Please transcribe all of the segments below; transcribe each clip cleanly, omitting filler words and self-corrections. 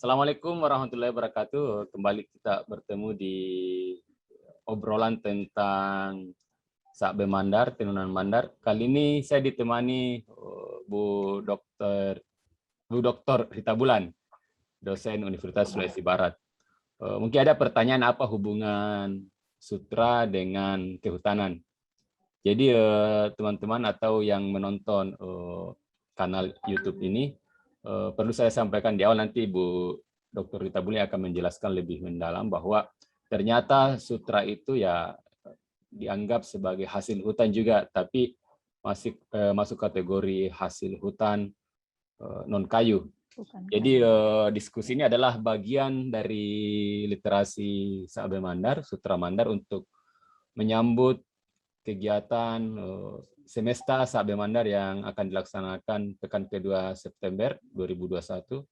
Assalamualaikum warahmatullahi wabarakatuh. Kembali kita bertemu di obrolan tentang Sakbe Mandar, Tenunan Mandar. Kali ini saya ditemani Bu Doktor Rita Bulan, dosen Universitas Sulawesi Barat. Mungkin ada pertanyaan apa hubungan sutra dengan kehutanan. Jadi teman-teman atau yang menonton kanal YouTube ini, perlu saya sampaikan di awal, nanti Bu Dr. Rita Bulan akan menjelaskan lebih mendalam bahwa ternyata sutra itu ya dianggap sebagai hasil hutan juga, tapi masih masuk kategori hasil hutan non kayu. Jadi diskusi ini adalah bagian dari literasi Sakbe Mandar, Sutra Mandar, untuk menyambut kegiatan Semesta Sakbe Mandar yang akan dilaksanakan pekan kedua September 2021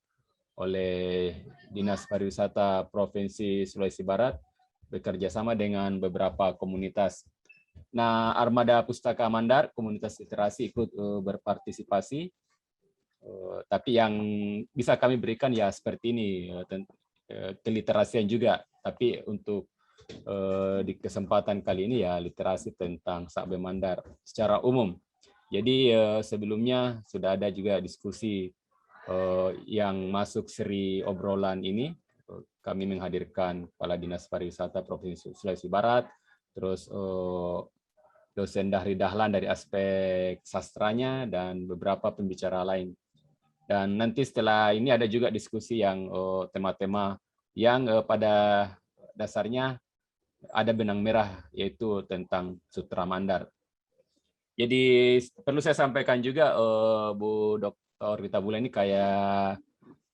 oleh Dinas Pariwisata Provinsi Sulawesi Barat bekerja sama dengan beberapa komunitas. Nah, Armada Pustaka Mandar, komunitas literasi, ikut berpartisipasi. Tapi yang bisa kami berikan ya seperti ini, keliterasian juga. Tapi untuk di kesempatan kali ini ya literasi tentang Sakbe Mandar secara umum. Jadi sebelumnya sudah ada juga diskusi yang masuk seri obrolan ini. Kami menghadirkan Kepala Dinas Pariwisata Provinsi Sulawesi Barat, terus dosen Dahri Dahlan dari aspek sastranya, dan beberapa pembicara lain. Dan nanti setelah ini ada juga diskusi yang tema-tema yang pada dasarnya ada benang merah, yaitu tentang Sutra Mandar. Jadi perlu saya sampaikan juga, Bu Dr. Rita Bulan ini kayak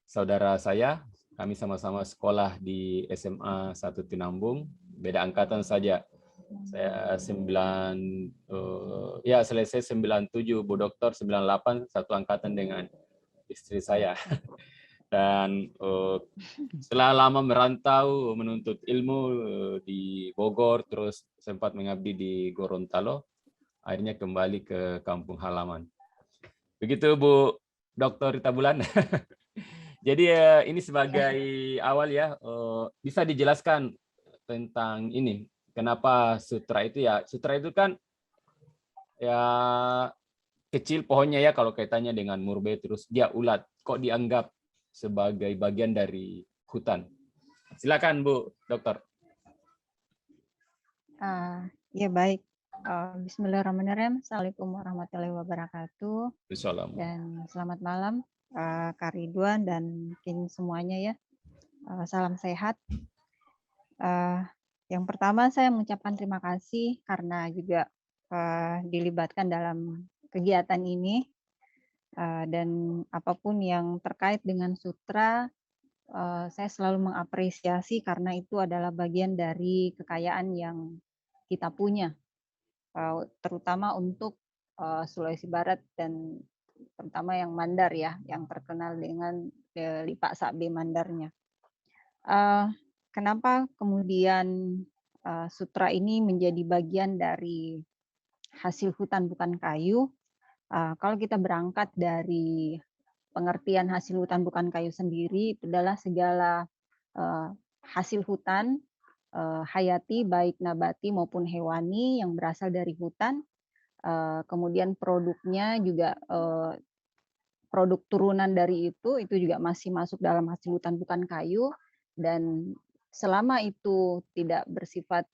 saudara saya. Kami sama-sama sekolah di SMA 1 Tinambung, beda angkatan saja. Saya selesai 97, Bu Dokter 98, satu angkatan dengan istri saya. Dan setelah lama merantau menuntut ilmu di Bogor, terus sempat mengabdi di Gorontalo, akhirnya kembali ke kampung halaman. Begitu Bu Dr. Rita Bulan. Jadi ini sebagai awal ya, bisa dijelaskan tentang ini, kenapa sutra itu ya, sutra itu kan ya kecil pohonnya ya kalau kaitannya dengan murbe, terus dia ulat, kok dianggap sebagai bagian dari hutan? Silakan Bu Dokter. Ya baik. Bismillahirrahmanirrahim. Assalamualaikum warahmatullahi wabarakatuh. Salam. Dan selamat malam Kak Ridwan dan mungkin semuanya ya. Salam sehat. Yang pertama saya mengucapkan terima kasih karena juga dilibatkan dalam kegiatan ini. Dan apapun yang terkait dengan sutra, saya selalu mengapresiasi karena itu adalah bagian dari kekayaan yang kita punya, terutama untuk Sulawesi Barat dan terutama yang Mandar ya, yang terkenal dengan Lipak Sakbe Mandarnya. Kenapa kemudian sutra ini menjadi bagian dari hasil hutan bukan kayu? Kalau kita berangkat dari pengertian hasil hutan bukan kayu sendiri, itu adalah segala hasil hutan hayati, baik nabati maupun hewani yang berasal dari hutan. Kemudian produknya juga produk turunan dari itu juga masih masuk dalam hasil hutan bukan kayu, dan selama itu tidak bersifat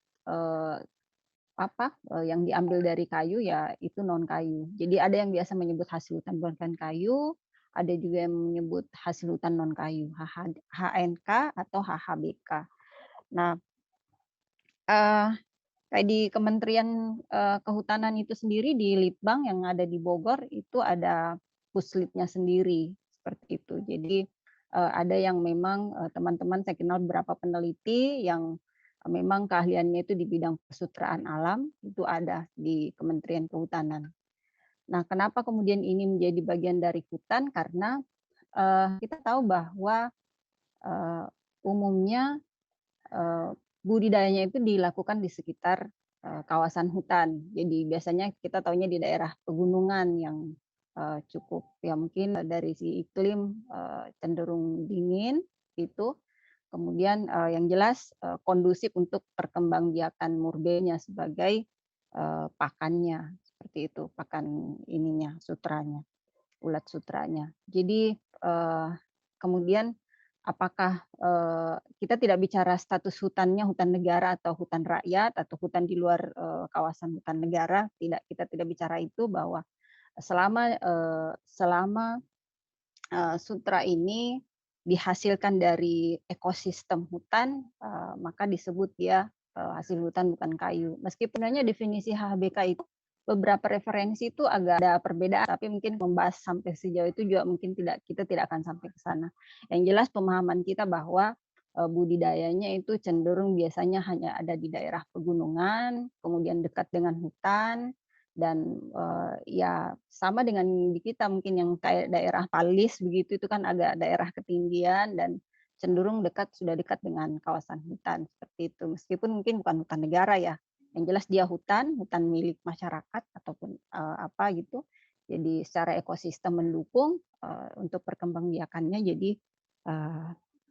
yang diambil dari kayu ya itu non kayu. Jadi ada yang biasa menyebut hasil hutan bukan kayu, ada juga yang menyebut hasil hutan non kayu, HNK atau HHBK. Nah, kayak di Kementerian Kehutanan itu sendiri, di Litbang yang ada di Bogor itu ada puslitnya sendiri seperti itu. Jadi ada yang memang teman-teman, saya kenal beberapa peneliti yang memang keahliannya itu di bidang pesutraan alam, itu ada di Kementerian Kehutanan. Nah, kenapa kemudian ini menjadi bagian dari hutan? Karena kita tahu bahwa umumnya budidayanya itu dilakukan di sekitar kawasan hutan. Jadi biasanya kita tahunya di daerah pegunungan yang cukup ya mungkin dari si iklim cenderung dingin, itu. Kemudian yang jelas kondusif untuk perkembangbiakan murbenya sebagai pakannya, seperti itu, pakan ininya, sutranya, ulat sutranya. Jadi kemudian apakah kita tidak bicara status hutannya hutan negara atau hutan rakyat atau hutan di luar kawasan hutan negara, tidak, kita tidak bicara itu, bahwa selama sutra ini dihasilkan dari ekosistem hutan, maka disebut dia hasil hutan bukan kayu. Meskipun hanya definisi HHBK itu beberapa referensi itu agak ada perbedaan, tapi mungkin membahas sampai sejauh itu juga mungkin kita tidak akan sampai ke sana. Yang jelas pemahaman kita bahwa budidayanya itu cenderung biasanya hanya ada di daerah pegunungan, kemudian dekat dengan hutan, dan ya sama dengan di kita mungkin yang kayak daerah Palis begitu, itu kan agak daerah ketinggian dan cenderung sudah dekat dengan kawasan hutan, seperti itu. Meskipun mungkin bukan hutan negara ya, yang jelas dia hutan milik masyarakat ataupun apa gitu. Jadi secara ekosistem mendukung untuk perkembangbiakannya, jadi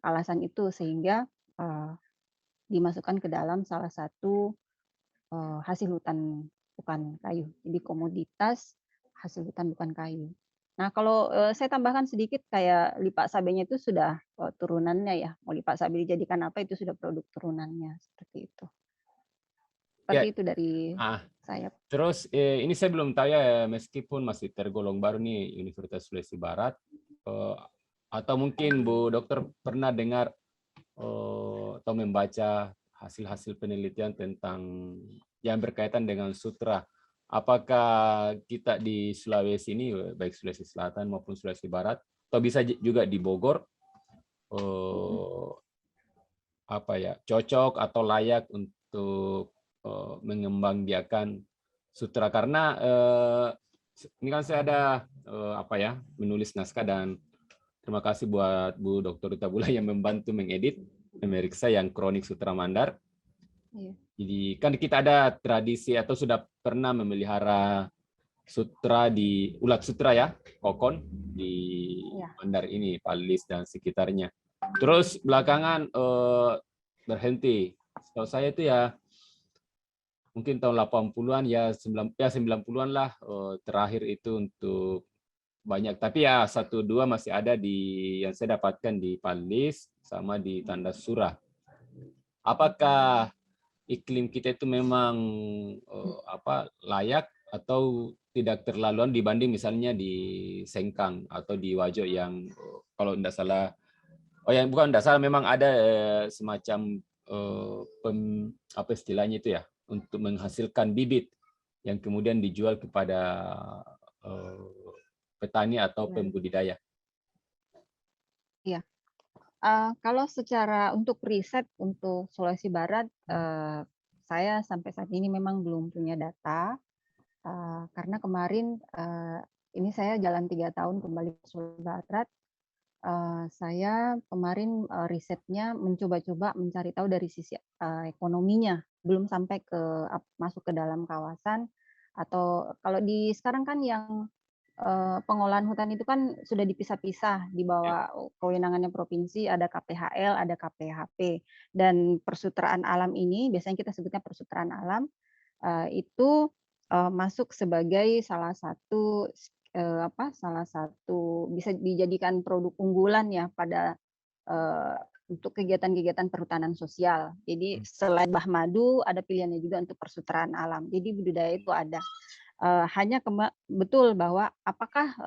alasan itu sehingga dimasukkan ke dalam salah satu hasil hutan bukan kayu. Jadi komoditas hasil hutan bukan kayu. Nah, kalau saya tambahkan sedikit, kayak lipak sabenya itu sudah turunannya ya. Mau lipak sabe dijadikan apa, itu sudah produk turunannya, seperti itu. Seperti Ya, itu dari ah, saya. terus ini saya belum tahu ya, meskipun masih tergolong baru nih Universitas Sulawesi Barat, atau mungkin Bu Dokter pernah dengar atau membaca hasil-hasil penelitian tentang yang berkaitan dengan sutra. Apakah kita di Sulawesi ini, baik Sulawesi Selatan maupun Sulawesi Barat, atau bisa juga di Bogor, apa ya, cocok atau layak untuk mengembangbiakan sutra? Karena ini kan saya ada apa ya, menulis naskah, dan terima kasih buat Bu Dr. Rita Bula yang membantu mengedit, memeriksa yang kronik Sutra Mandar. Iya. Jadi kan kita ada tradisi atau sudah pernah memelihara sutra di ulat sutra ya, kokon di Mandar ini, Palis dan sekitarnya. Terus belakangan berhenti. Setahu saya itu ya mungkin tahun 80-an ya, 90-an lah terakhir itu untuk banyak. Tapi ya 1-2 masih ada di yang saya dapatkan di Palis sama di Tandas Surah. Apakah iklim kita itu memang layak atau tidak terlaluan dibanding misalnya di Sengkang atau di Wajo yang kalau tidak salah, bukan tidak salah, memang ada semacam apa istilahnya itu ya, untuk menghasilkan bibit yang kemudian dijual kepada petani atau pembudidaya. Iya. Kalau secara untuk riset untuk Sulawesi Barat, saya sampai saat ini memang belum punya data, karena kemarin ini saya jalan 3 tahun kembali ke Sulawesi Barat. Saya kemarin risetnya mencoba-coba mencari tahu dari sisi ekonominya, belum sampai masuk ke dalam kawasan. Atau kalau di sekarang kan yang pengolahan hutan itu kan sudah dipisah-pisah di bawah kewenangannya provinsi, ada KPHL, ada KPHP, dan persutraan alam ini biasanya kita sebutnya persutraan alam, itu masuk sebagai salah satu bisa dijadikan produk unggulan ya pada untuk kegiatan-kegiatan perhutanan sosial. Jadi selain bah madu, ada pilihannya juga untuk persutraan alam. Jadi budidaya itu ada. Hanya betul bahwa apakah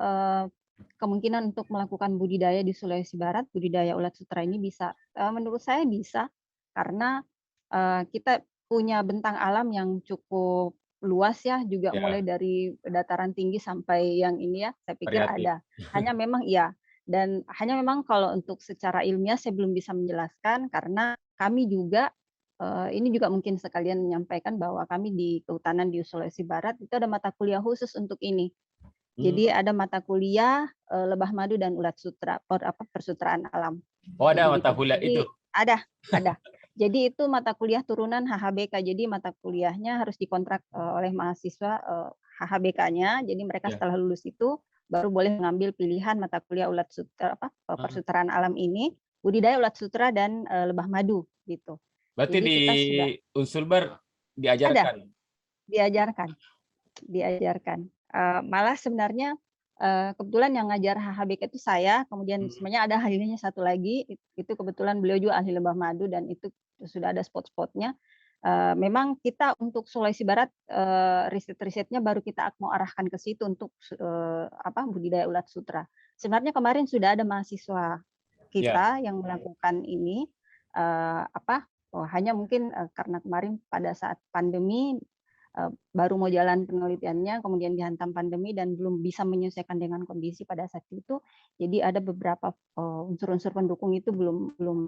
kemungkinan untuk melakukan budidaya di Sulawesi Barat, budidaya ulat sutra ini bisa? Menurut saya bisa, karena kita punya bentang alam yang cukup luas ya, juga mulai dari dataran tinggi sampai yang ini ya, saya pikir ada. Hanya memang dan hanya memang kalau untuk secara ilmiah saya belum bisa menjelaskan, karena kami juga ini juga mungkin sekalian menyampaikan bahwa kami di Kehutanan di Sulawesi Barat itu ada mata kuliah khusus untuk ini. Jadi ada mata kuliah lebah madu dan ulat sutra, persutraan alam. Oh, ada mata kuliah itu? Ada. Jadi itu mata kuliah turunan HHBK. Jadi mata kuliahnya harus dikontrak oleh mahasiswa HHBK-nya. Jadi mereka setelah lulus itu baru boleh mengambil pilihan mata kuliah ulat sutra, persutraan alam ini. budidaya ulat sutra dan lebah madu gitu. Berarti Jadi di kita sudah Unsulbar ada diajarkan. diajarkan. Diajarkan. Malah sebenarnya, kebetulan yang ngajar HHBK itu saya, kemudian Hmm. sebenarnya ada ahlinya satu lagi, itu kebetulan beliau juga ahli lebah madu dan itu sudah ada spot-spotnya. Memang kita untuk Sulawesi Barat, riset-risetnya baru kita mau arahkan ke situ untuk budidaya ulat sutra. Sebenarnya kemarin sudah ada mahasiswa Ya, kita yang melakukan ini, hanya mungkin, karena kemarin pada saat pandemi baru mau jalan penelitiannya, kemudian dihantam pandemi dan belum bisa menyelesaikan dengan kondisi pada saat itu. Jadi ada beberapa unsur-unsur pendukung itu belum belum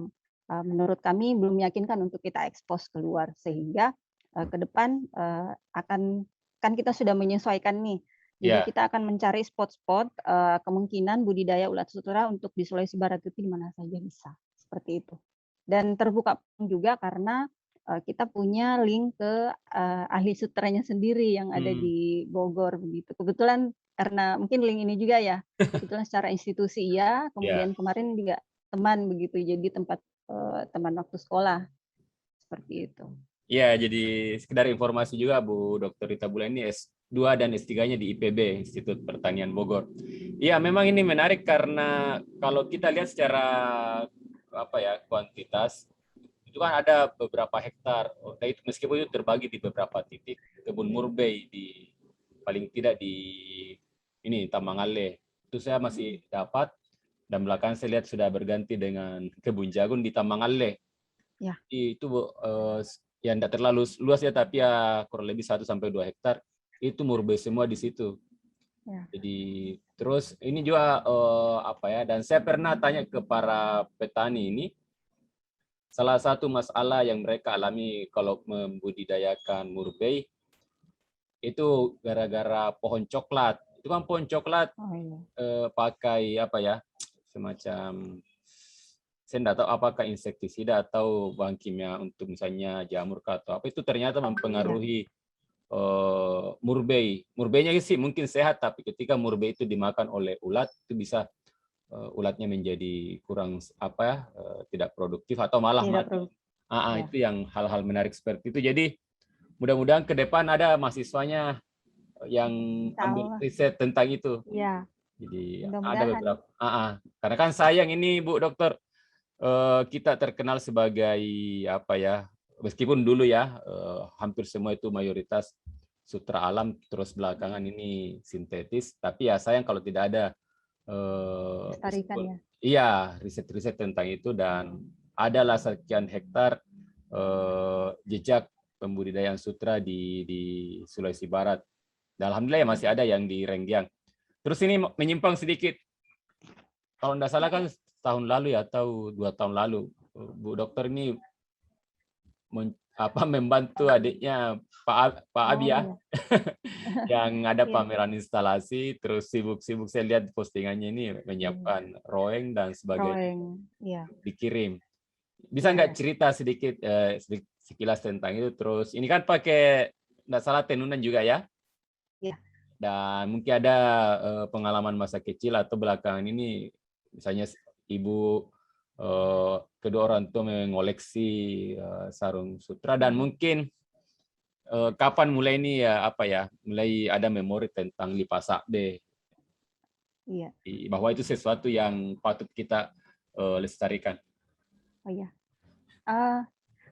menurut kami belum meyakinkan untuk kita ekspos keluar, sehingga ke depan akan kan kita sudah menyesuaikan nih. Jadi ya, kita akan mencari spot-spot kemungkinan budidaya ulat sutra untuk di Sulawesi Barat itu di mana saja bisa, seperti itu. Dan terbuka juga karena kita punya link ke ahli sutranya sendiri yang ada hmm, di Bogor begitu. Kebetulan karena mungkin link ini juga ya, kebetulan secara institusi iya, ya, kemudian kemarin juga teman begitu, jadi tempat teman waktu sekolah seperti itu. ya. Jadi sekedar informasi juga Bu Dr. Rita Bulan ini S2 dan S3-nya di IPB, Institut Pertanian Bogor. Iya, memang ini menarik karena kalau kita lihat secara apa ya kuantitas itu kan ada beberapa hektar. Nah, itu meskipun itu terbagi di beberapa titik kebun murbei di paling tidak di ini Tamangale itu saya masih dapat dan belakangan saya lihat sudah berganti dengan kebun jagung di Tamangale. Ya, Itu yang tidak terlalu luas ya tapi ya kurang lebih 1 sampai 2 hektar itu murbei semua di situ. ya, Jadi terus ini juga apa ya dan saya pernah tanya ke para petani ini salah satu masalah yang mereka alami kalau membudidayakan murbei itu gara-gara pohon coklat. Itu kan pohon coklat oh iya, pakai apa ya semacam saya tidak tahu apakah insektisida atau bahan kimia untuk misalnya jamur atau apa itu ternyata iya, mempengaruhi murbei. Murbeinya sih mungkin sehat tapi ketika murbei itu dimakan oleh ulat itu bisa ulatnya menjadi kurang apa ya tidak produktif atau malah tidak mati. perlu, ya, Itu yang hal-hal menarik seperti itu. Jadi mudah-mudahan ke depan ada mahasiswanya yang insya ambil Allah, riset tentang itu. ya, Jadi ada mudah-mudahan, beberapa. Karena kan sayang ini Bu Dokter kita terkenal sebagai apa ya meskipun dulu ya hampir semua itu mayoritas sutra alam terus belakangan ini sintetis tapi ya sayang kalau tidak ada lestarikan meskipun ya, iya riset-riset tentang itu dan adalah sekian hektar jejak pembudidayaan sutra di Sulawesi Barat. Dan alhamdulillah ya masih ada yang di Renggiang. Terus ini menyimpang sedikit. Kalau tidak salah kan tahun lalu ya atau 2 tahun lalu Bu Dokter ini membantu adiknya Pak Abi oh ya iya, yang ada iya, pameran instalasi terus sibuk-sibuk saya lihat postingannya ini iya, menyiapkan roweng dan sebagainya drawing, iya, dikirim. Bisa iya, nggak iya, cerita sedikit sekilas tentang itu terus ini kan pakai nggak salah tenunan juga ya iya. dan mungkin ada pengalaman masa kecil atau belakangan ini misalnya ibu kedua orang tua mengoleksi sarung sutra dan mungkin kapan mulai ini ya apa ya mulai ada memori tentang lipas deh Iya. bahwa itu sesuatu yang patut kita lestarikan. Oh iya. Eh,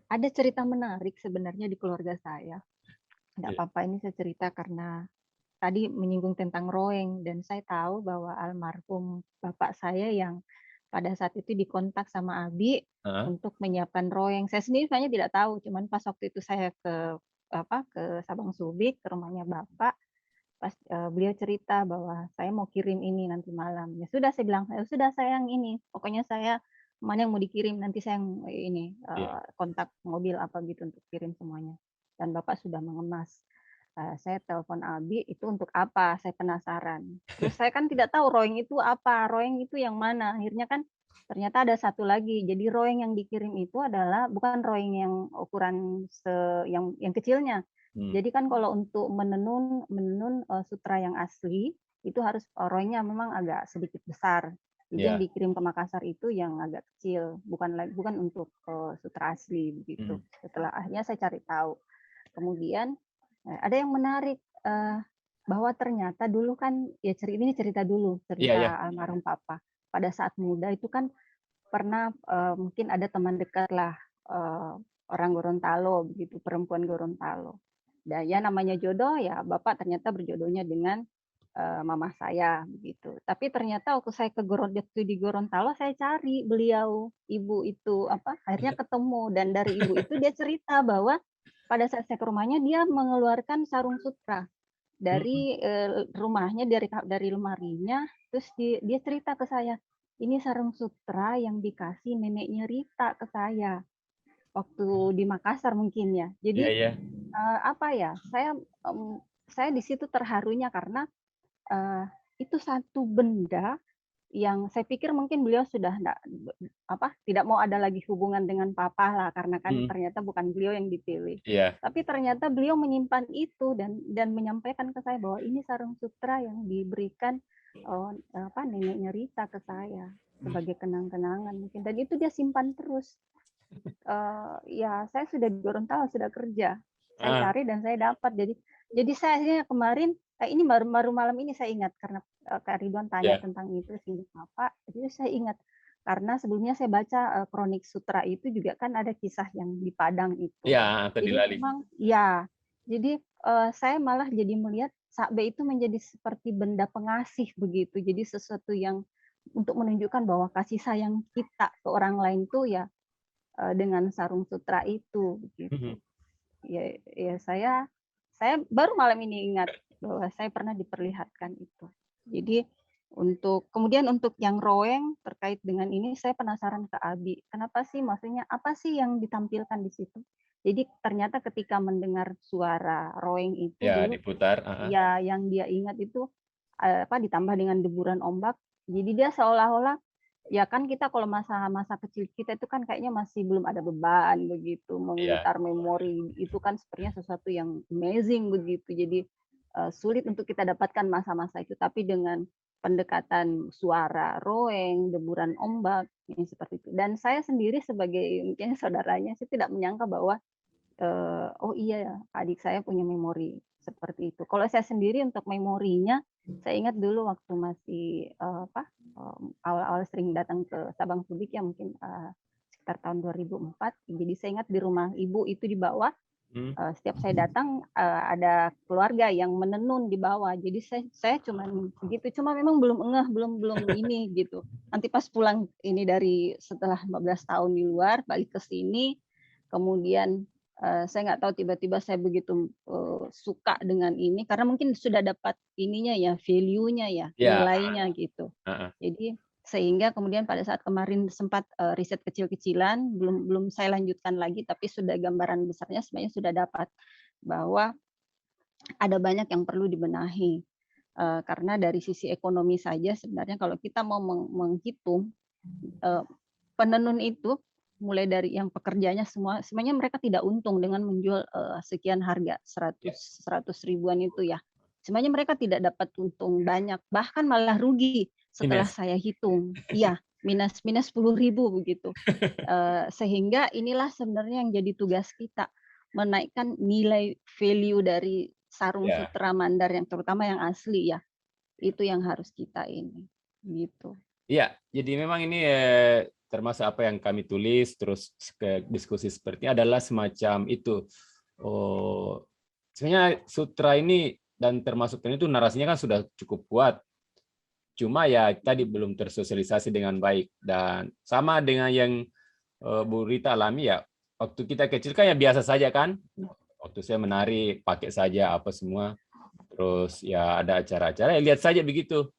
ada cerita menarik sebenarnya di keluarga saya. Nggak Ya. apa-apa ini saya cerita karena tadi menyinggung tentang roweng dan saya tahu bahwa almarhum bapak saya yang pada saat itu dikontak sama Abi Hah? untuk menyiapkan roweng. Saya sendiri sebenarnya tidak tahu, cuman pas waktu itu saya ke Sabang Subik ke rumahnya bapak, pas beliau cerita bahwa saya mau kirim ini nanti malam. Ya sudah saya bilang, ya sudah sayang ini, pokoknya saya mana yang mau dikirim nanti saya yang ini Iya. kontak mobil apa gitu untuk kirim semuanya. Dan bapak sudah mengemas. Saya telepon Abi itu untuk apa? Saya penasaran. Terus saya kan tidak tahu roweng itu apa, roweng itu yang mana. Akhirnya kan ternyata ada satu lagi. Jadi roweng yang dikirim itu adalah bukan roweng yang ukuran yang kecilnya. Hmm. Jadi kan kalau untuk menenun sutra yang asli itu harus rowengnya memang agak sedikit besar. Jadi yang dikirim ke Makassar itu yang agak kecil, bukan untuk sutra asli begitu. Setelah akhirnya saya cari tahu. Kemudian ada yang menarik, bahwa ternyata dulu kan ya ini cerita almarhum papa. Pada saat muda itu kan pernah mungkin ada teman dekat lah, orang Gorontalo begitu, perempuan Gorontalo. Dan ya namanya jodoh ya, bapak ternyata berjodohnya dengan mama saya begitu. Tapi ternyata waktu saya di Gorontalo, saya cari beliau, ibu itu akhirnya ketemu, dan dari ibu itu dia cerita bahwa pada saat saya ke rumahnya dia mengeluarkan sarung sutra dari rumahnya, dari lemarinya, terus dia cerita ke saya, ini sarung sutra yang dikasih neneknya Rita ke saya waktu di Makassar mungkin ya. Jadi saya di situ terharunya karena itu satu benda yang saya pikir mungkin beliau sudah tidak mau ada lagi hubungan dengan papa lah, karena kan ternyata bukan beliau yang dipilih. Tapi ternyata beliau menyimpan itu dan menyampaikan ke saya bahwa ini sarung sutra yang diberikan neneknya Rita ke saya sebagai kenang-kenangan mungkin. Dan itu dia simpan terus. Ya saya sudah di Gorontalo, sudah kerja. Saya cari dan saya dapat. Jadi saya kemarin ini baru malam ini saya ingat karena Kak Ridwan tanya tentang itu sehingga Bapak. Jadi saya ingat karena sebelumnya saya baca Kronik Sutra itu juga kan ada kisah yang di Padang itu. Jadi memang jadi saya malah jadi melihat sakbe itu menjadi seperti benda pengasih begitu. Jadi sesuatu yang untuk menunjukkan bahwa kasih sayang kita ke orang lain tuh ya dengan sarung sutra itu begitu. Ya saya baru malam ini ingat bahwa saya pernah diperlihatkan itu. Jadi kemudian untuk yang roeng terkait dengan ini saya penasaran ke Abi. Kenapa sih, maksudnya apa sih yang ditampilkan di situ? Jadi ternyata ketika mendengar suara roeng itu dulu diputar. Ya yang dia ingat itu ditambah dengan deburan ombak. Jadi dia seolah-olah ya kan kita kalau masa kecil kita itu kan kayaknya masih belum ada beban begitu, memutar memori itu kan sepertinya sesuatu yang amazing begitu. Jadi sulit untuk kita dapatkan masa-masa itu, tapi dengan pendekatan suara roeng, deburan ombak yang seperti itu. Dan saya sendiri sebagai mungkin saudaranya, saya tidak menyangka bahwa oh iya adik saya punya memori seperti itu. Kalau saya sendiri untuk memorinya, saya ingat dulu waktu masih awal-awal sering datang ke Sabang Sudik ya mungkin sekitar tahun 2004. Jadi saya ingat di rumah ibu itu di bawah. Setiap saya datang ada keluarga yang menenun di bawah. Jadi saya cuma begitu, cuma memang belum ngeh, belum ini gitu. Nanti pas pulang ini setelah 15 tahun di luar, balik ke sini, kemudian saya nggak tahu tiba-tiba saya begitu suka dengan ini karena mungkin sudah dapat ininya ya, value-nya ya, nilainya gitu. Jadi sehingga kemudian pada saat kemarin sempat riset kecil-kecilan, belum saya lanjutkan lagi, tapi sudah gambaran besarnya sebenarnya sudah dapat bahwa ada banyak yang perlu dibenahi. Karena dari sisi ekonomi saja sebenarnya kalau kita mau menghitung penenun itu mulai dari yang pekerjanya semuanya mereka tidak untung dengan menjual sekian harga 100 ribuan itu ya. Semuanya mereka tidak dapat untung banyak, bahkan malah rugi setelah saya hitung. Iya, minus 10.000 begitu. Sehingga inilah sebenarnya yang jadi tugas kita, menaikkan nilai value dari sarung sutra Mandar yang terutama yang asli ya. Itu yang harus kita ini gitu. Iya, jadi memang ini termasuk apa yang kami tulis, terus ke diskusi seperti adalah semacam itu. Sebenarnya sutra ini dan termasuk ini itu narasinya kan sudah cukup kuat. Cuma ya tadi belum tersosialisasi dengan baik. Dan sama dengan yang Bu Rita alami ya, waktu kita kecil kan ya biasa saja kan. Waktu saya menari pakai saja apa semua. Terus ya ada acara-acara, ya lihat saja begitu.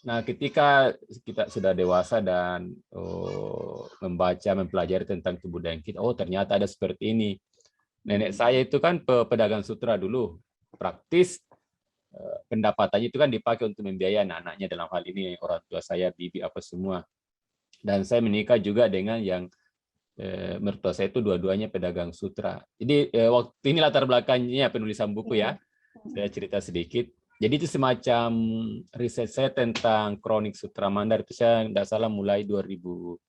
Nah, ketika kita sudah dewasa dan membaca, mempelajari tentang kebudayaan kita, oh ternyata ada seperti ini. Nenek saya itu kan pedagang sutra dulu, praktis pendapatannya itu kan dipakai untuk membiayai anak-anaknya, dalam hal ini orang tua saya, bibi apa semua. Dan saya menikah juga dengan yang mertua saya itu dua-duanya pedagang sutra. Jadi waktu ini latar belakangnya penulisan buku ya, saya cerita sedikit. Jadi itu semacam riset saya tentang kronik Sutra Mandar, itu saya tidak salah mulai 2012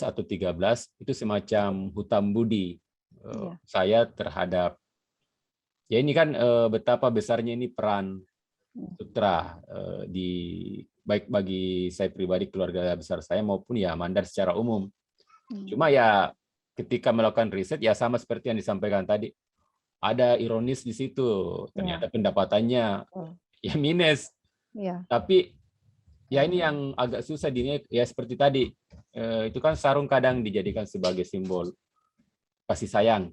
atau 13, itu semacam hutam budi Iya. saya terhadap, ya ini kan betapa besarnya ini peran sutra di baik bagi saya pribadi, keluarga besar saya, maupun ya Mandar secara umum. Cuma ya ketika melakukan riset ya sama seperti yang disampaikan tadi, ada ironis di situ. Ternyata pendapatannya ya minus. Iya. Tapi ya ini yang agak susah ya seperti tadi. Itu kan sarung kadang dijadikan sebagai simbol kasih sayang.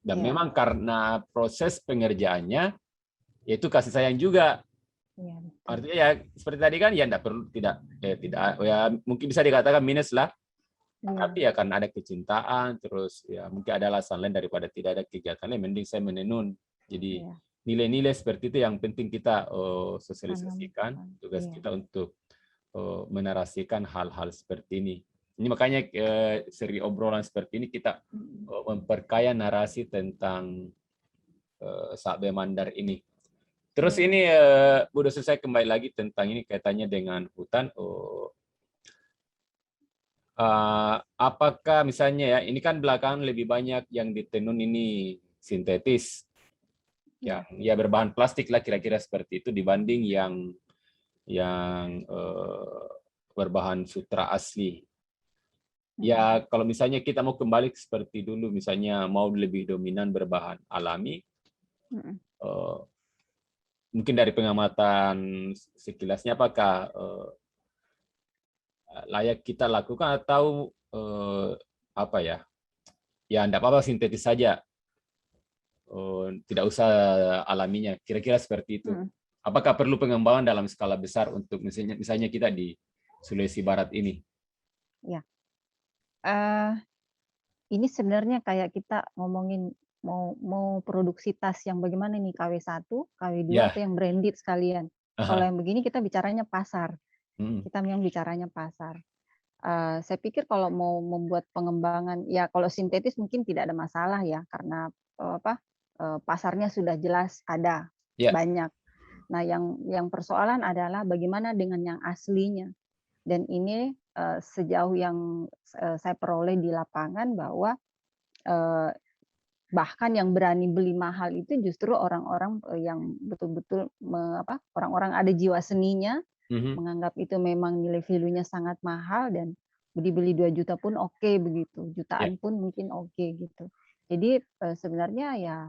Dan Iya. memang karena proses pengerjaannya yaitu kasih sayang juga. Iya, betul. Artinya ya seperti tadi kan ya tidak ya mungkin bisa dikatakan minus lah. Tapi ya karena ada kecintaan, terus ya mungkin ada alasan lain daripada tidak ada kegiatan lain, mending saya menenun. Jadi nilai-nilai seperti itu yang penting kita sosialisasikan, tugas kita untuk menarasikan hal-hal seperti ini. Ini makanya seri obrolan seperti ini kita memperkaya narasi tentang Sakbe Mandar ini. Terus ini Bu dosen saya kembali lagi tentang ini kaitannya dengan hutan. Apakah misalnya ya ini kan belakangan lebih banyak yang ditenun ini sintetis, yang ya berbahan plastik lah kira-kira seperti itu dibanding yang berbahan sutra asli. Ya kalau misalnya kita mau kembali seperti dulu, misalnya mau lebih dominan berbahan alami, mungkin dari pengamatan sekilasnya apakah layak kita lakukan atau apa ya? Ya enggak apa-apa sintetis saja. Tidak usah alaminya. Kira-kira seperti itu. Apakah perlu pengembangan dalam skala besar untuk misalnya kita di Sulawesi Barat ini? Ya. Ini sebenarnya kayak kita ngomongin mau produksi tas yang bagaimana nih, KW1, KW2 Ya. atau yang branded sekalian. Kalau yang begini kita bicaranya pasar. Kita memang bicaranya pasar. Saya pikir kalau mau membuat pengembangan, ya kalau sintetis mungkin tidak ada masalah ya, karena pasarnya sudah jelas ada, banyak. Nah, yang persoalan adalah bagaimana dengan yang aslinya. Dan ini sejauh yang saya peroleh di lapangan bahwa bahkan yang berani beli mahal itu justru orang-orang yang betul-betul orang-orang ada jiwa seninya, menganggap itu memang nilai value-nya sangat mahal dan beli 2 juta pun oke begitu, jutaan pun mungkin oke gitu. Jadi sebenarnya ya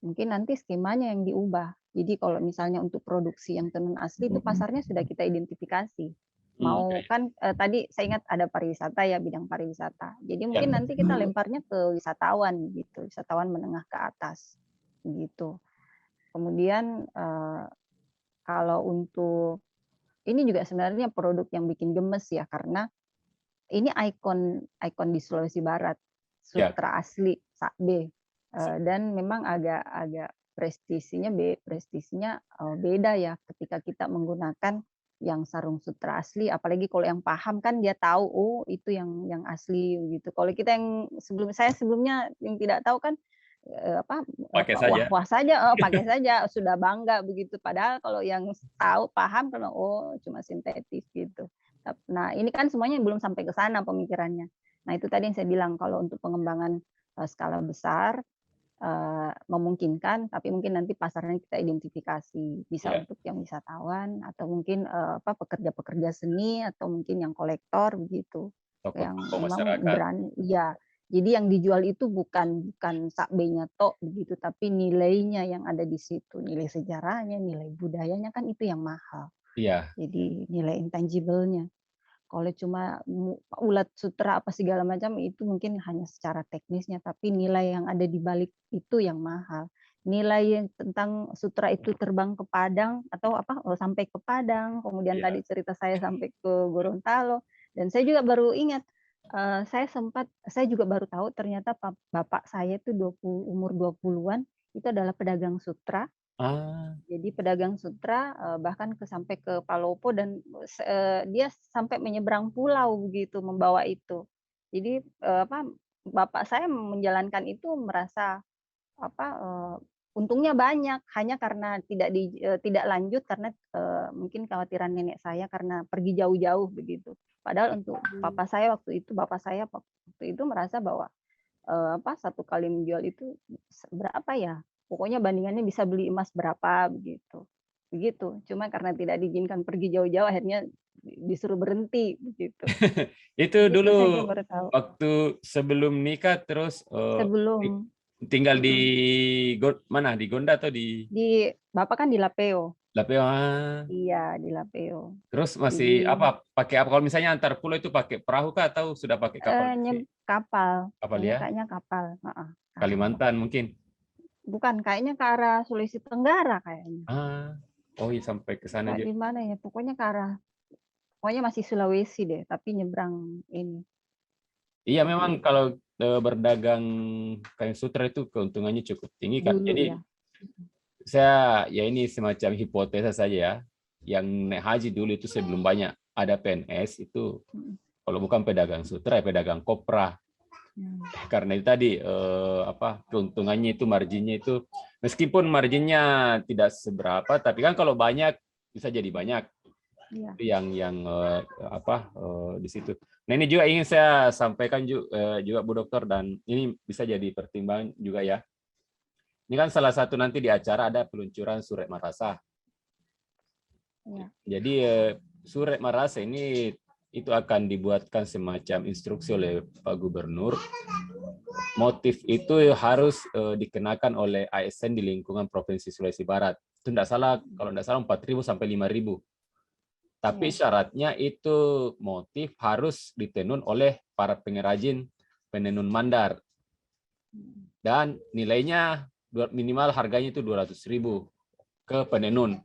mungkin nanti skemanya yang diubah. Jadi kalau misalnya untuk produksi yang tenun asli itu pasarnya sudah kita identifikasi. Mau kan tadi saya ingat ada pariwisata ya, bidang pariwisata. Jadi mungkin nanti kita lemparnya ke wisatawan gitu, wisatawan menengah ke atas gitu. Kemudian kalau untuk ini juga sebenarnya produk yang bikin gemes ya, karena ini ikon di Sulawesi Barat, sutra asli Sakbe, dan memang agak prestisinya beda ya ketika kita menggunakan yang sarung sutra asli, apalagi kalau yang paham kan dia tahu, oh itu yang asli gitu. Kalau kita yang sebelumnya yang tidak tahu kan Pakai saja. wah-wah saja, pakai saja sudah bangga begitu. Padahal kalau yang tahu paham kan oh cuma sintetis gitu. Nah ini kan semuanya belum sampai ke sana pemikirannya. Nah itu tadi yang saya bilang kalau untuk pengembangan skala besar memungkinkan, tapi mungkin nanti pasarnya kita identifikasi, bisa untuk yang wisatawan atau mungkin pekerja-pekerja seni atau mungkin yang kolektor begitu, yang memang berani. Iya, jadi yang dijual itu bukan sakbenya tok begitu, tapi nilainya yang ada di situ, nilai sejarahnya, nilai budayanya kan itu yang mahal. Iya. Jadi nilai intangible-nya. Kalau cuma ulat sutra apa segala macam itu mungkin hanya secara teknisnya, tapi nilai yang ada di balik itu yang mahal. Nilai yang tentang sutra itu terbang ke Padang atau sampai ke Padang, kemudian tadi cerita saya sampai ke Gorontalo, dan saya juga baru ingat saya juga baru tahu ternyata bapak saya itu umur 20-an itu adalah pedagang sutra. Jadi pedagang sutra bahkan sampai ke Palopo dan dia sampai menyeberang pulau begitu membawa itu. Jadi bapak saya menjalankan itu merasa untungnya banyak, hanya karena tidak lanjut karena mungkin kekhawatiran nenek saya karena pergi jauh-jauh begitu. Padahal untuk bapak saya waktu itu merasa bahwa satu kali menjual itu berapa ya? Pokoknya bandingannya bisa beli emas berapa begitu. Begitu. Cuma karena tidak diizinkan pergi jauh-jauh akhirnya disuruh berhenti begitu. Itu Begitu dulu saya juga baru tahu. waktu sebelum nikah terus Sebelum tinggal di mana? Di Gonda atau di Bapak kan di Lapeo. Lapeo? Ah. Iya, di Lapeo. Terus masih Jadi apa? Pakai apa? Kalau misalnya antar pulau itu pakai perahu kah atau sudah pakai kapal? kapal, Kapal ya? kayaknya kapal, heeh, kapal. Kalimantan mungkin. Bukan, kayaknya ke arah Sulawesi Tenggara kayaknya. Ah, oh iya sampai ke sana Kayak juga. di mana ya? Pokoknya masih Sulawesi deh, tapi nyebrang ini. Iya memang Jadi kalau berdagang kain sutra itu keuntungannya cukup tinggi kan. dulu Jadi ya. saya ya ini semacam hipotesa saja ya. Yang naik haji dulu itu sebelum banyak ada PNS itu kalau bukan pedagang sutra ya pedagang kopra. Karena itu tadi keuntungannya itu marginnya itu meskipun marginnya tidak seberapa tapi kan kalau banyak bisa jadi banyak. Iya. Itu yang di situ. Nah ini juga ingin saya sampaikan juga Bu Dokter dan ini bisa jadi pertimbangan juga ya. Ini kan salah satu nanti di acara ada peluncuran Surat Marasa. Iya. Jadi Surat Marasa ini itu akan dibuatkan semacam instruksi oleh Pak Gubernur. Motif itu harus dikenakan oleh ASN di lingkungan Provinsi Sulawesi Barat. Itu tidak salah, kalau tidak salah 4.000 sampai 5.000. Tapi syaratnya itu motif harus ditenun oleh para pengrajin penenun mandar. Dan nilainya minimal harganya itu 200.000 ke penenun.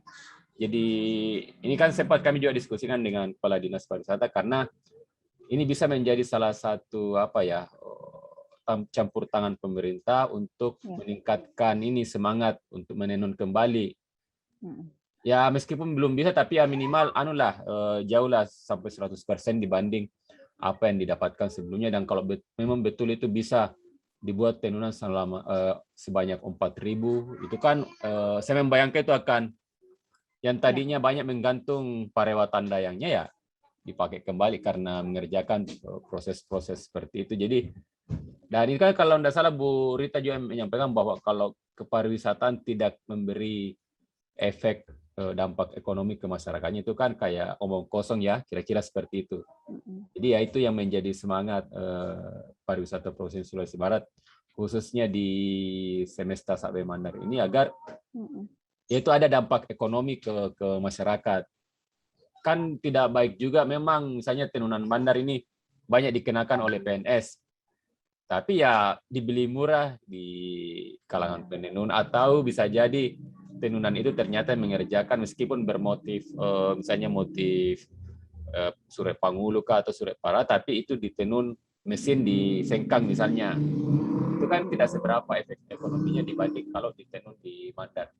Jadi ini kan sempat kami juga diskusikan dengan Kepala Dinas Pariwisata karena ini bisa menjadi salah satu campur tangan pemerintah untuk meningkatkan ini semangat untuk menenun kembali. Ya meskipun belum bisa tapi ya minimal jauh lah sampai 100% dibanding apa yang didapatkan sebelumnya dan kalau memang betul itu bisa dibuat tenunan selama sebanyak 4.000 itu kan saya membayangkan itu akan yang tadinya banyak menggantung parewa dayangnya ya dipakai kembali karena mengerjakan proses-proses seperti itu. Jadi dan ini kan kalau tidak salah Bu Rita juga menyampaikan bahwa kalau kepariwisataan tidak memberi efek dampak ekonomi ke masyarakatnya itu kan kayak omong kosong ya, kira-kira seperti itu. Jadi ya itu yang menjadi semangat pariwisata Provinsi Sulawesi Barat, khususnya di Semesta Sakbe Mandar ini agar yaitu ada dampak ekonomi ke masyarakat. Kan tidak baik juga memang misalnya tenunan mandar ini banyak dikenakan oleh PNS, tapi ya dibeli murah di kalangan penenun atau bisa jadi tenunan itu ternyata mengerjakan meskipun bermotif misalnya motif surat pangulu atau surat para tapi itu ditenun mesin di sengkang misalnya itu kan tidak seberapa efek ekonominya dibanding kalau ditenun di mandar.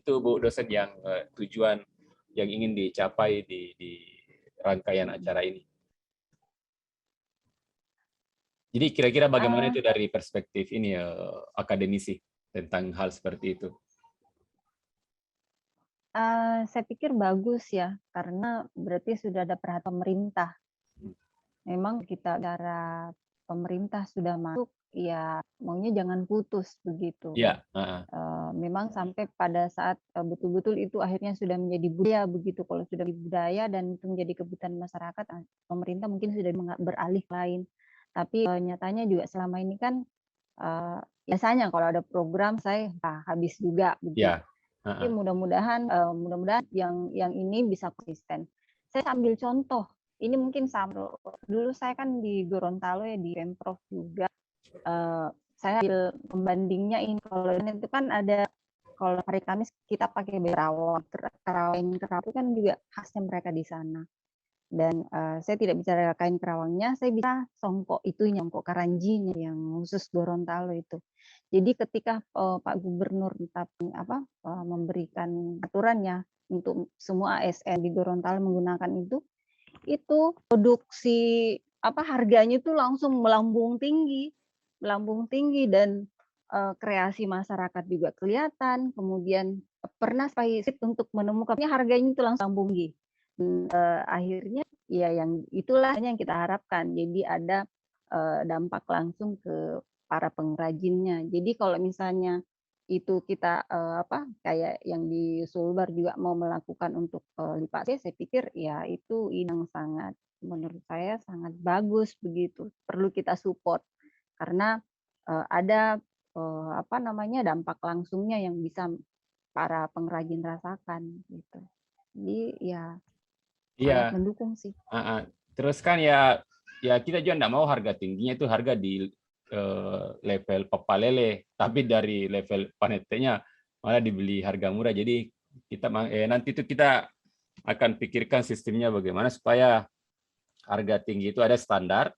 Itu Bu dosen yang tujuan yang ingin dicapai di rangkaian acara ini. Jadi kira-kira bagaimana itu dari perspektif ini akademisi tentang hal seperti itu? Saya pikir bagus ya, karena berarti sudah ada perhatian pemerintah. Memang kita cara pemerintah sudah masuk, ya maunya jangan putus begitu. Ya. Memang sampai pada saat betul-betul itu akhirnya sudah menjadi budaya begitu. Kalau sudah menjadi budaya dan itu menjadi kebutuhan masyarakat, pemerintah mungkin sudah beralih lain. Tapi nyatanya juga selama ini kan biasanya kalau ada program saya habis juga begitu. Ya. Tapi mudah-mudahan yang ini bisa konsisten. Saya ambil contoh, ini mungkin sama. Dulu saya kan di Gorontalo ya di Pemprov juga. Saya ambil pembandingnya ini kalau itu kan ada kalau hari Kamis kita pakai kerawang itu kan juga khasnya mereka di sana. Dan saya tidak bicara kain kerawangnya, saya bisa songkok songkok karanjinya yang khusus Gorontalo itu. Jadi ketika Pak Gubernur memberikan aturannya untuk semua ASN di Gorontalo menggunakan itu produksi harganya itu langsung melambung tinggi dan kreasi masyarakat juga kelihatan, kemudian pernah spesifik untuk menemukannya harganya itu langsung tinggi. Akhirnya ya yang itulah yang kita harapkan. Jadi ada dampak langsung ke para pengrajinnya. Jadi kalau misalnya itu kita kayak yang di Sulbar juga mau melakukan untuk lipat saya pikir ya itu yang sangat menurut saya sangat bagus begitu. Perlu kita support karena ada dampak langsungnya yang bisa para pengrajin rasakan gitu. Jadi ya sangat Iya. mendukung sih. Terus kan ya kita juga enggak mau harga tingginya itu harga di level papalele, tapi dari level panetenya malah dibeli harga murah. Jadi kita nanti itu kita akan pikirkan sistemnya bagaimana supaya harga tinggi itu ada standar,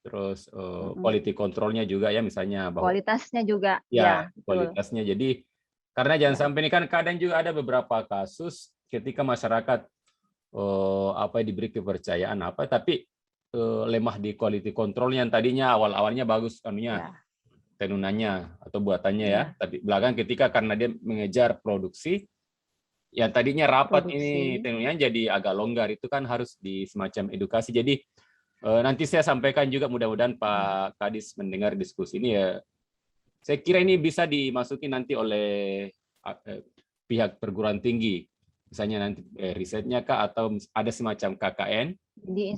terus quality controlnya juga ya, misalnya bahwa Kualitasnya juga ya ya betul. kualitasnya. Jadi karena jangan Ya, sampai ini kan kadang juga ada beberapa kasus ketika masyarakat diberi kepercayaan tapi lemah di quality control yang tadinya awal-awalnya bagus anunya ya, tenunannya atau buatannya ya, ya. tapi belakang ketika karena dia mengejar produksi yang tadinya rapat ini Produksi. tenunnya jadi agak longgar, itu kan harus di semacam edukasi. Jadi nanti saya sampaikan juga, mudah-mudahan Pak Kadis mendengar diskusi ini ya. Saya kira ini bisa dimasuki nanti oleh pihak perguruan tinggi, misalnya nanti risetnya kah atau ada semacam KKN. Di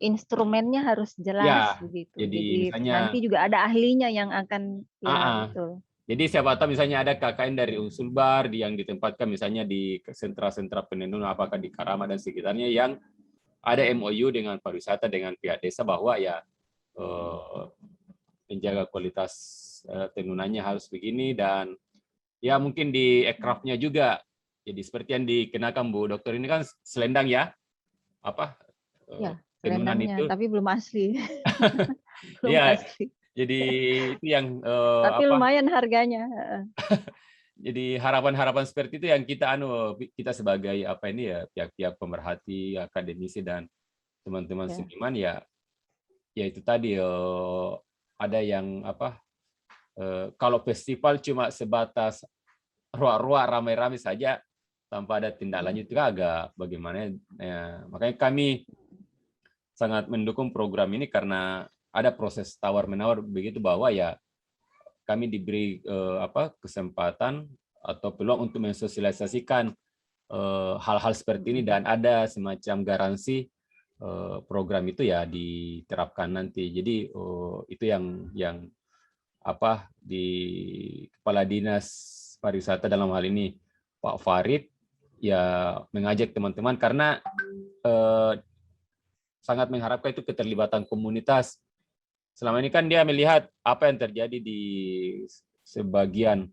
instrumennya harus jelas Ya, begitu. jadi Jadi misalnya nanti juga ada ahlinya yang akan ya betul. jadi siapa tahu misalnya ada KKN dari Unsur Bar yang ditempatkan misalnya di sentra-sentra penenunan apakah di Karama dan sekitarnya yang ada MOU dengan pariwisata dengan pihak desa bahwa ya menjaga kualitas tenunannya harus begini, dan ya mungkin di aircraftnya juga. Jadi seperti yang dikenakan Bu Dokter ini kan selendang ya, apa Ya, tenunan selendangnya itu. tapi belum asli. Belum Iya, asli. jadi itu yang Tapi lumayan harganya. jadi harapan-harapan seperti itu yang kita sebagai ini ya pihak-pihak pemerhati, akademisi dan teman-teman Ya. seniman ya itu tadi ada yang kalau festival cuma sebatas ruak-ruak ramai-ramai saja tanpa ada tindak lanjut itu agak bagaimana ya. Makanya kami sangat mendukung program ini karena ada proses tawar-menawar begitu, bahwa ya kami diberi kesempatan atau peluang untuk mensosialisasikan hal-hal seperti ini, dan ada semacam garansi program itu ya diterapkan nanti. Jadi itu yang di Kepala Dinas Pariwisata dalam hal ini Pak Farid ya mengajak teman-teman karena sangat mengharapkan itu keterlibatan komunitas. Selama ini kan dia melihat apa yang terjadi di sebagian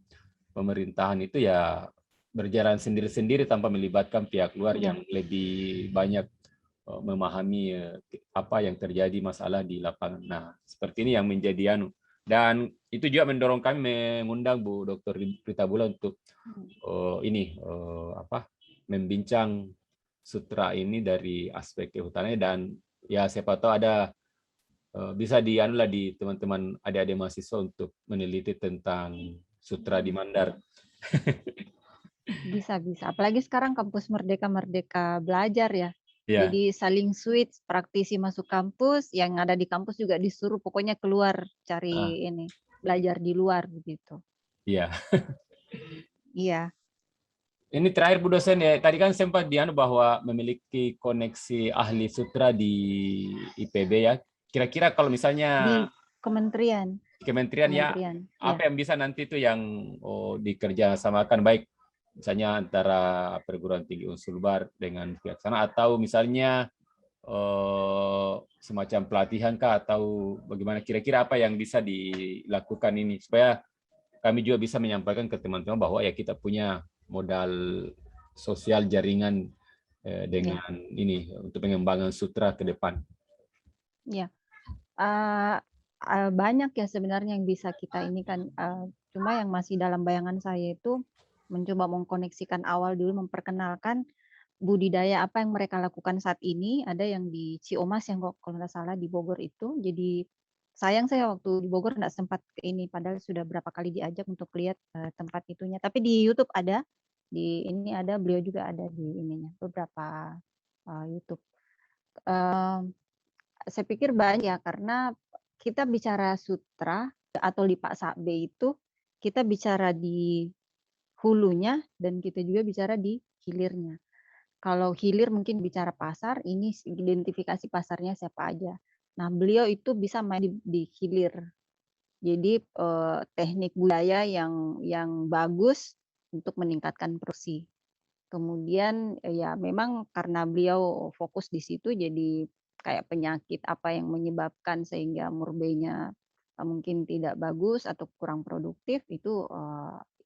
pemerintahan itu ya berjalan sendiri-sendiri tanpa melibatkan pihak luar Ya. yang lebih banyak memahami apa yang terjadi masalah di lapangan. Nah, seperti ini yang menjadi dan itu juga mendorong kami mengundang Bu Dr. Rita Bula untuk membincang sutra ini dari aspek kehutanannya, dan ya siapa tahu ada bisa di teman-teman adik-adik mahasiswa untuk meneliti tentang sutra di Mandar. Bisa. Apalagi sekarang kampus Merdeka belajar ya. Ya. Jadi saling switch, praktisi masuk kampus, yang ada di kampus juga disuruh pokoknya keluar cari belajar di luar begitu. Iya. Iya. Ini terakhir Bu dosen ya, tadi kan sempat bahwa memiliki koneksi ahli sutra di IPB ya. Kira-kira kalau misalnya Di kementerian. kementerian ya, apa yang bisa nanti itu yang dikerjasamakan, baik misalnya antara perguruan tinggi Unsur Bar dengan pihak sana, atau misalnya semacam pelatihan kah, atau bagaimana, kira-kira apa yang bisa dilakukan ini supaya kami juga bisa menyampaikan ke teman-teman bahwa ya kita punya modal sosial jaringan dengan ini untuk pengembangan sutra ke depan. Ya. Banyak ya sebenarnya yang bisa kita ini kan, cuma yang masih dalam bayangan saya itu mencoba mengkoneksikan awal dulu, memperkenalkan budidaya apa yang mereka lakukan saat ini. Ada yang di Ciomas yang kalau nggak salah di Bogor itu, jadi sayang saya waktu di Bogor nggak sempat ke ini, padahal sudah berapa kali diajak untuk lihat tempat itunya. Tapi di YouTube ada, di ini ada, beliau juga ada di ininya beberapa YouTube. Saya pikir banyak ya, karena kita bicara sutra atau lipa sakbe itu kita bicara di hulunya dan kita juga bicara di hilirnya. Kalau hilir mungkin bicara pasar, ini identifikasi pasarnya siapa aja. Nah, beliau itu bisa main di hilir. Jadi teknik budaya yang bagus untuk meningkatkan produksi. Kemudian ya memang karena beliau fokus di situ jadi kayak penyakit apa yang menyebabkan sehingga murbeinya mungkin tidak bagus atau kurang produktif itu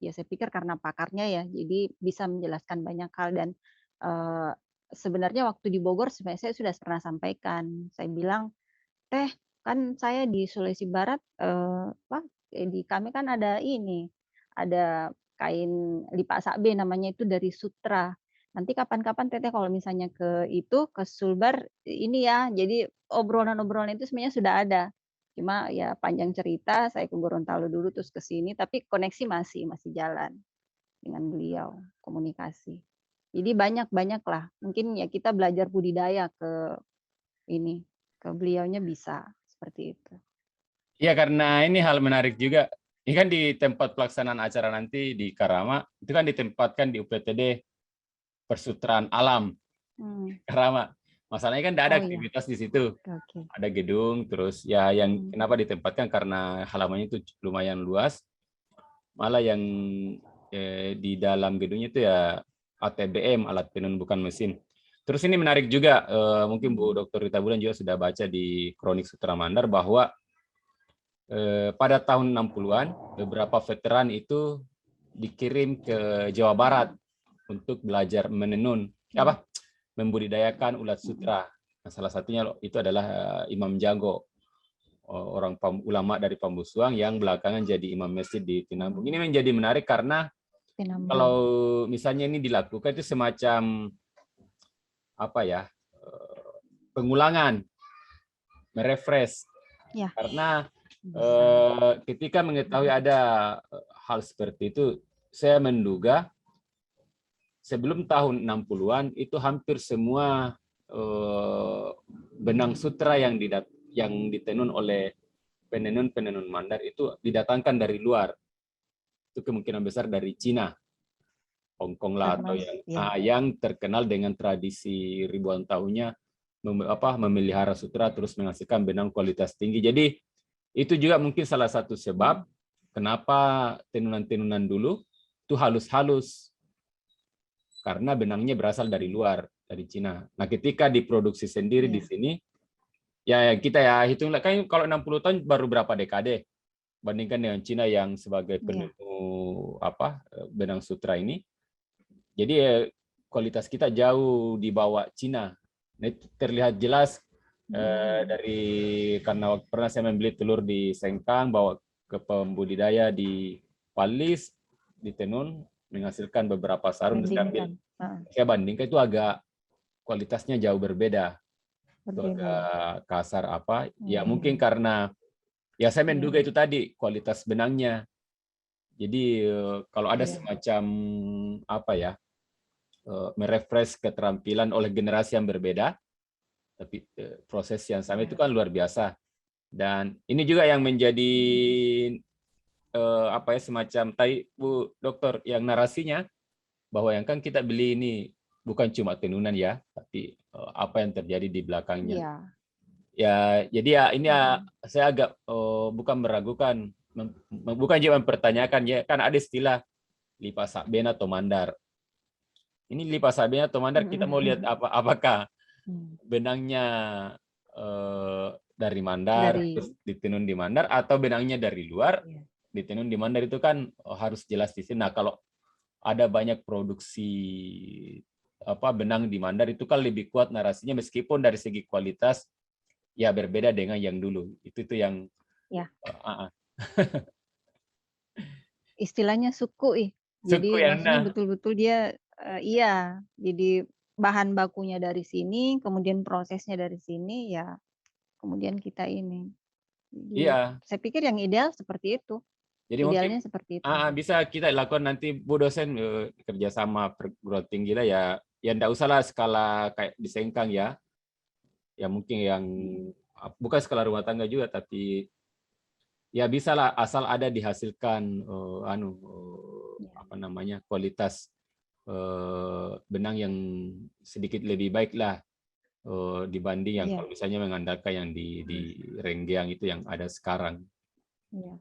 ya saya pikir karena pakarnya ya, jadi bisa menjelaskan banyak hal dan eee, sebenarnya waktu di Bogor sebenarnya saya sudah pernah sampaikan, saya bilang, "Teh, kan saya di Sulawesi Barat, apa, di kami kan ada ini, ada kain lipa sakbe namanya itu dari sutra. Nanti kapan-kapan Teteh kalau misalnya ke itu, ke Sulbar, ini ya." Jadi obrolan-obrolan itu sebenarnya sudah ada. Cuma ya panjang cerita, saya ke Gorontalo dulu terus ke sini, tapi koneksi masih jalan dengan beliau, komunikasi. Jadi banyak lah, mungkin ya kita belajar budidaya ke ini, ke beliaunya bisa, seperti itu. Iya, karena ini hal menarik juga. Ini kan di tempat pelaksanaan acara nanti di Karama, itu kan ditempatkan di UPTD Persutraan Alam Karama. Masalahnya kan tidak ada Oh iya, aktivitas di situ. oke oke. Ada gedung, terus ya yang kenapa ditempatkan karena halamannya itu lumayan luas. Malah yang di dalam gedungnya itu ya ATBM, alat tenun bukan mesin. Terus ini menarik juga, mungkin Bu Dr. Rita Bulan juga sudah baca di Kronik Sutra Mandar bahwa pada tahun 60-an beberapa veteran itu dikirim ke Jawa Barat untuk belajar menenun, membudidayakan ulat sutra. Nah, salah satunya itu adalah Imam Jago, orang ulama dari Pambusuang yang belakangan jadi imam masjid di Tinambung. Ini menjadi menarik karena kalau misalnya ini dilakukan itu semacam apa ya, pengulangan, merefresh. Ya. Karena ketika mengetahui ada hal seperti itu, saya menduga sebelum tahun 60-an itu hampir semua benang sutra yang ditenun oleh penenun-penenun Mandar itu didatangkan dari luar. Itu kemungkinan besar dari Cina, Hong Kong lah, atau yang terkenal dengan tradisi ribuan tahunnya memelihara sutra terus menghasilkan benang kualitas tinggi. Jadi itu juga mungkin salah satu sebab kenapa tenunan-tenunan dulu itu halus-halus, karena benangnya berasal dari luar, dari Cina. Nah, ketika diproduksi sendiri di sini, ya kita ya hitunglah, kan kalau 60 tahun baru berapa dekade bandingkan dengan Cina yang sebagai penuh benang sutra ini. Jadi kualitas kita jauh di bawah Cina. Nah, itu terlihat jelas dari karena pernah saya membeli telur di Sengkang, bawa ke pembudidaya di Palis, ditenun, menghasilkan beberapa sarung, saya ambil. Saya bandingkan itu agak kualitasnya jauh berbeda. Itu agak kasar ya mungkin karena ya saya menduga itu tadi kualitas benangnya. Jadi kalau ada semacam merefresh keterampilan oleh generasi yang berbeda, tapi proses yang sama itu kan luar biasa. Dan ini juga yang menjadi semacam Bu Dokter, yang narasinya bahwa yang kan kita beli ini bukan cuma tenunan ya, tapi apa yang terjadi di belakangnya. Ya, jadi ya ini saya agak bukan meragukan, bukan juga mempertanyakan ya, kan ada istilah lipa sakben atau mandar. Ini lipa sakben atau mandar, kita mau lihat apakah benangnya dari Mandar, terus ditenun di Mandar, atau benangnya dari luar, ditenun di Mandar, itu kan harus jelas di sini. Nah, kalau ada banyak produksi benang di Mandar, itu kan lebih kuat narasinya, meskipun dari segi kualitas ya berbeda dengan yang dulu. Itu yang istilahnya suku. Jadi maksudnya betul-betul dia jadi bahan bakunya dari sini, kemudian prosesnya dari sini, ya kemudian kita ini. Jadi Iya. saya pikir yang ideal seperti itu. Jadi mungkin Idealnya seperti itu. bisa kita lakukan nanti Bu dosen kerjasama perguruan tinggi lah ya. Ya enggak usahlah skala kayak di Sengkang ya. Ya mungkin yang bukan skala rumah tangga juga, tapi ya bisa lah asal ada dihasilkan apa namanya kualitas benang yang sedikit lebih baik lah dibanding yang Iya, kalau misalnya mengandalkan yang di Renggiang itu yang ada sekarang. iya.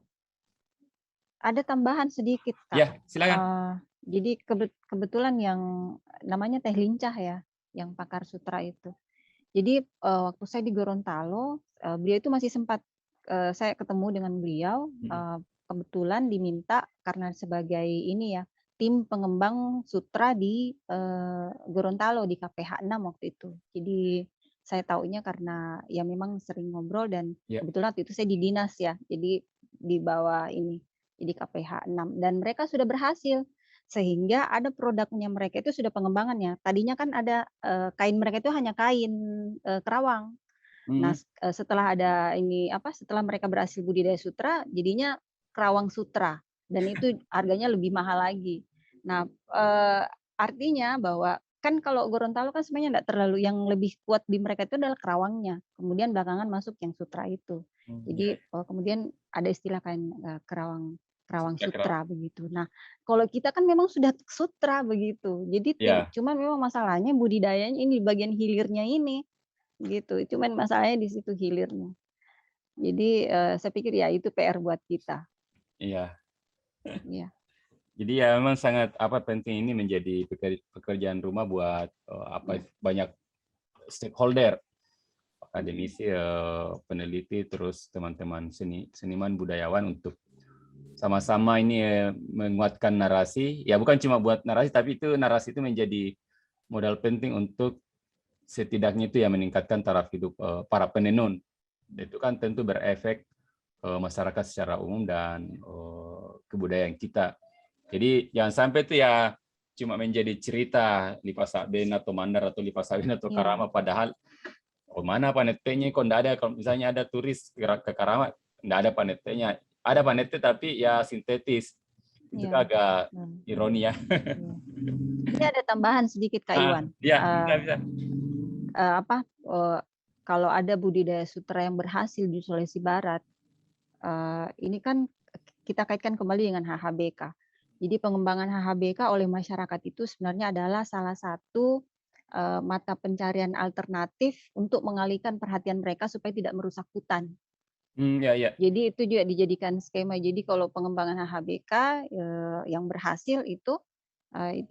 Ada tambahan sedikit, Kak. Ya, silakan. Jadi kebetulan yang namanya Teh Lincah ya, yang pakar sutra itu. Jadi waktu saya di Gorontalo, beliau itu masih sempat saya ketemu dengan beliau. Kebetulan diminta karena sebagai ini ya tim pengembang sutra di Gorontalo di KPH 6 waktu itu. Jadi saya taunya karena ya memang sering ngobrol dan kebetulan waktu itu saya di dinas ya, jadi di bawah ini jadi KPH 6 dan mereka sudah berhasil sehingga ada produknya mereka itu sudah pengembangannya. Tadinya kan ada kain mereka itu hanya kain kerawang. Nah, setelah ada ini setelah mereka berhasil budidaya sutra, jadinya kerawang sutra dan itu harganya lebih mahal lagi. Nah, artinya bahwa kan kalau Gorontalo kan sebenarnya enggak terlalu yang lebih kuat di mereka itu adalah kerawangnya. Kemudian belakangan masuk yang sutra itu. Jadi kemudian ada istilah kain kerawang sutra begitu. Nah, kalau kita kan memang sudah sutra begitu. Jadi cuma memang masalahnya budidayanya ini bagian hilirnya ini gitu. Cuman masalahnya di situ hilirnya. Jadi saya pikir ya itu PR buat kita. Iya. Iya. Jadi ya memang sangat penting ini menjadi pekerjaan rumah buat banyak stakeholder, akademisi, peneliti, terus teman-teman seniman budayawan untuk sama-sama ini menguatkan narasi. Ya bukan cuma buat narasi, tapi itu narasi itu menjadi modal penting untuk setidaknya itu ya meningkatkan taraf hidup para penenun. Itu kan tentu berefek masyarakat secara umum dan kebudayaan kita. Jadi jangan sampai itu ya cuma menjadi cerita Lipas Saben atau Mandar atau Lipas Saben atau Karama, padahal mana panetenya kok enggak ada. Kalau misalnya ada turis ke Karama, enggak ada panetenya. Ada panete tapi ya sintetis. Itu agak ironi ya. Ini ada tambahan sedikit Kak Iwan. Ya, bisa. Kalau ada budidaya sutra yang berhasil di Sulawesi Barat, ini kan kita kaitkan kembali dengan HHBK. Jadi pengembangan HHBK oleh masyarakat itu sebenarnya adalah salah satu mata pencarian alternatif untuk mengalihkan perhatian mereka supaya tidak merusak hutan. Jadi itu juga dijadikan skema. Jadi kalau pengembangan HHBK yang berhasil itu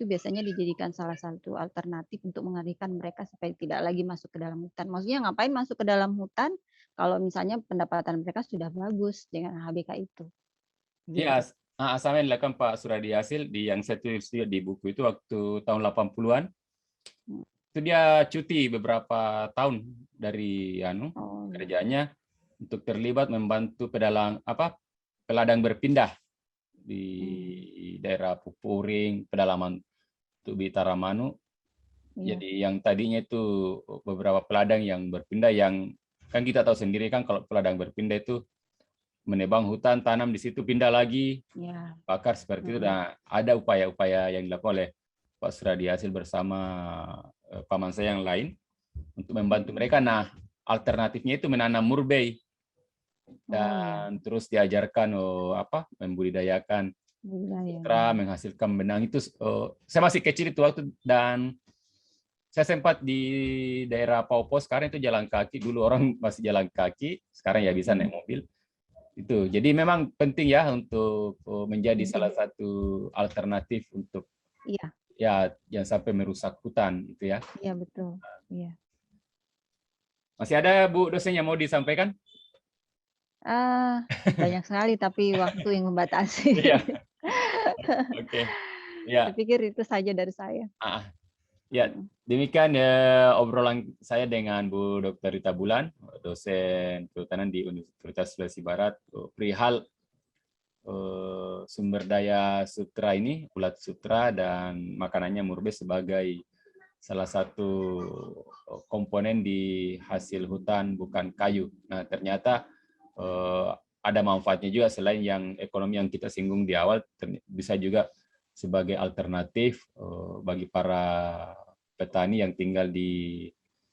biasanya dijadikan salah satu alternatif untuk mengalihkan mereka supaya tidak lagi masuk ke dalam hutan. Maksudnya ngapain masuk ke dalam hutan kalau misalnya pendapatan mereka sudah bagus dengan HHBK itu. Iya, sama yang dilakukan Pak Suradi Hasil di yang saya tulis di buku itu waktu tahun 80-an. Itu dia cuti beberapa tahun dari kerjanya untuk terlibat membantu peladang berpindah di daerah Pupuring, pedalaman Tubi Taramanu. Jadi yang tadinya itu beberapa peladang yang berpindah, yang kan kita tahu sendiri kan kalau peladang berpindah itu menebang hutan, tanam di situ, pindah lagi, bakar seperti itu. Nah, ada upaya-upaya yang dilakukan oleh Pak Suradi Hasil bersama paman saya yang lain untuk membantu mereka. Nah, alternatifnya itu menanam murbei dan terus diajarkan membudidayakan sutra, menghasilkan benang itu. Saya masih kecil itu waktu, dan saya sempat di daerah Paupo, sekarang itu jalan kaki, dulu orang masih jalan kaki, sekarang ya bisa naik mobil. Itu jadi memang penting ya untuk menjadi salah satu alternatif untuk ya jangan sampai merusak hutan itu ya. Iya betul. Iya. Masih ada Bu dosen yang mau disampaikan? Banyak sekali tapi waktu yang membatasi. Oke. Ya. Saya pikir itu saja dari saya. Ya, demikian obrolan saya dengan Bu Dr. Rita Bulan, dosen kehutanan di Universitas Sulawesi Barat, perihal sumber daya sutra ini, ulat sutra dan makanannya murbei sebagai salah satu komponen di hasil hutan bukan kayu. Nah, ternyata ada manfaatnya juga selain yang ekonomi yang kita singgung di awal, bisa juga sebagai alternatif bagi para petani yang tinggal di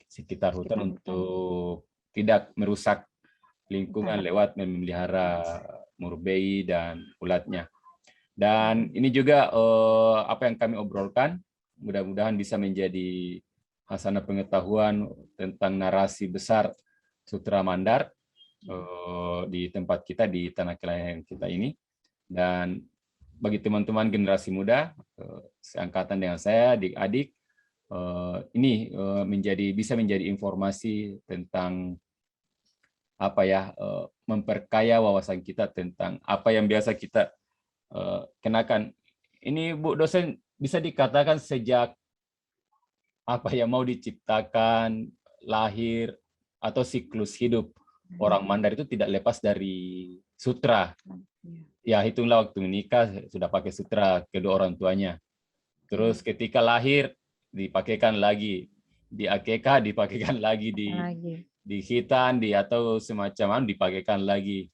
sekitar hutan untuk tidak merusak lingkungan lewat memelihara murbei dan ulatnya. Dan ini juga apa yang kami obrolkan, mudah-mudahan bisa menjadi hasanah pengetahuan tentang narasi besar Sutra Mandar di tempat kita, di tanah kelahiran kita ini. Dan bagi teman-teman generasi muda, seangkatan dengan saya, adik-adik, ini bisa menjadi informasi tentang apa ya, memperkaya wawasan kita tentang apa yang biasa kita kenakan. Ini Bu dosen, bisa dikatakan sejak apa yang mau diciptakan, lahir atau siklus hidup orang Mandar itu tidak lepas dari sutra. Ya, hitunglah waktu menikah sudah pakai sutra kedua orang tuanya. Terus ketika lahir dipakaikan lagi, di akekah dipakaikan lagi, di khitan, atau semacam dipakaikan lagi.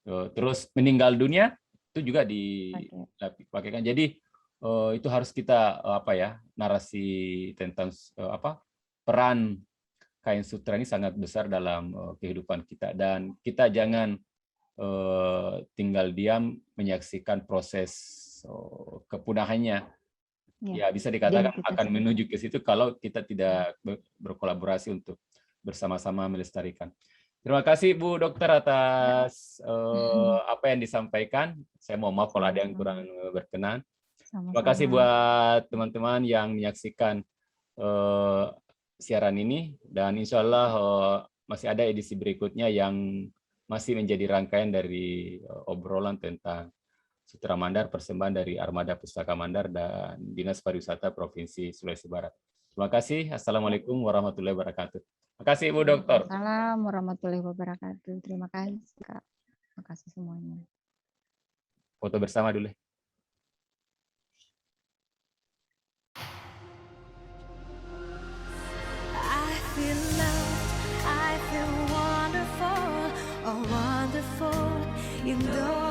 Terus meninggal dunia itu juga dipakaikan. Jadi itu harus kita narasi tentang peran kain sutra ini sangat besar dalam kehidupan kita, dan kita jangan tinggal diam menyaksikan proses kepunahannya. Ya, bisa dikatakan akan menuju ke situ kalau kita tidak berkolaborasi untuk bersama-sama melestarikan. Terima kasih Bu Dokter atas apa yang disampaikan. Saya mohon maaf kalau ada yang kurang berkenan. Terima kasih buat teman-teman yang menyaksikan siaran ini, dan insya Allah masih ada edisi berikutnya yang masih menjadi rangkaian dari obrolan tentang Sutra Mandar, persembahan dari Armada Pustaka Mandar dan Dinas Pariwisata Provinsi Sulawesi Barat. Terima kasih. Assalamualaikum warahmatullahi wabarakatuh. Terima kasih Bu Dokter. Assalamualaikum warahmatullahi wabarakatuh. Terima kasih Kak. Terima kasih semuanya. Foto bersama dulu. I feel loved, I feel wonderful, oh wonderful, you know